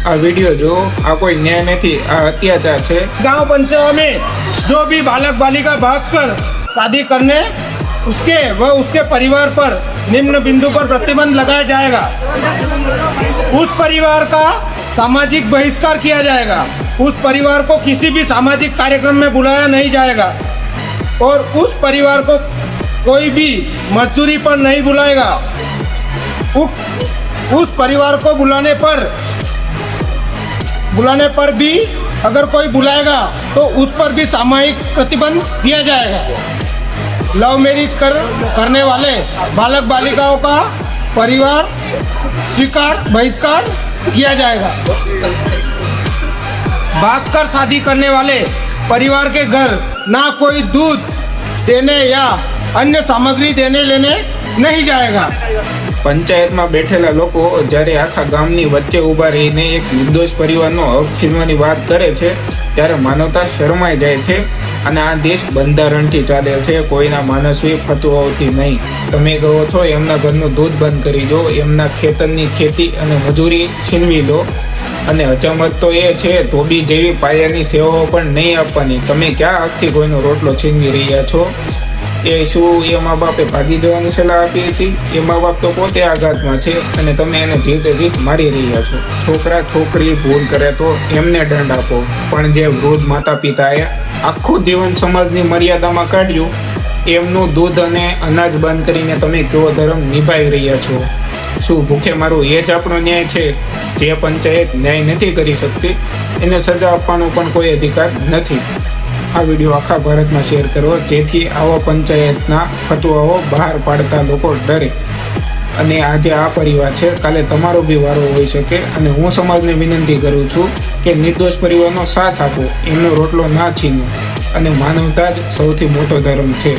આ वीडियो जो आ कोई न्याय नहीं, आ अत्याचार है। गांव पंचायत में जो भी बालक बालिका भागकर शादी करने उसके परिवार पर निम्न बिंदु पर प्रतिबंध लगाया जाएगा। उस परिवार का सामाजिक बहिष्कार किया जाएगा। उस परिवार को किसी भी सामाजिक कार्यक्रम में बुलाया नहीं जाएगा और उस परिवार को कोई भी मजदूरी पर नहीं बुलाएगा। उस परिवार को बुलाने पर भी अगर कोई बुलाएगा तो उस पर भी सामूहिक प्रतिबंध दिया जाएगा। लव मैरिज करने वाले बालक बालिकाओं का परिवार बहिष्कार किया जाएगा। भागकर शादी करने वाले परिवार के घर ना कोई दूध देने या अन्य सामग्री देने लेने नहीं जाएगा। पंचायत में बैठेला लोग जયારે आखा गामनी वच्चे उभा रहीने एक निर्दोष परिवारनो हक छीनवानी વાત કરે છે ત્યારે માનવતા શરમાઈ જાય છે અને આ દેશ બંધારણથી ચાલે છે, કોઈના માનસવી ફતવાઓથી નહીં। તમે કહો છો એમના ઘરનું દૂધ બંધ કરી દો, એમના ખેતરની ખેતી અને મજૂરી છીનવી લો અને અચમત તો એ છે ધોબી જેવી પાયાની સેવાઓ પણ નહીં આપવાની। તમે ક્યાં હકથી કોઈનો રોટલો છીનવી રહ્યા છો? એ શું એ મા બાપે ભાગી જવાની સલાહ આપી હતી? એ મા બાપ તો પોતે આઘાતમાં છે અને તમે એને જીવતે જીત મારી રહ્યા છો। છોકરા છોકરી ભૂલ કરે તો એમને દંડ આપો, પણ જે વૃદ્ધ માતા પિતાએ આખું જીવન સમાજની મર્યાદામાં કાઢ્યું એમનું દૂધ અને અનાજ બંધ કરીને તમે કેવો ધર્મ નિભાવી રહ્યા છો? શું ભૂખે મારું એ જ આપણો ન્યાય છે? જે પંચાયત ન્યાય નથી કરી શકતી એને સજા આપવાનો પણ કોઈ અધિકાર નથી। આ વિડીયો આખા ભારતમાં શેર કરો જેથી આવા પંચાયતના ફતવાઓ બહાર પાડતા લોકો ડરે અને આજે આ પરિવાર છે, કાલે તમારો બી વારો હોઈ શકે। અને હું સમાજને વિનંતી કરું છું કે નિર્દોષ પરિવારનો સાથ આપો, એમનો રોટલો ના છીનો અને માનવતા જ સૌથી મોટો ધર્મ છે।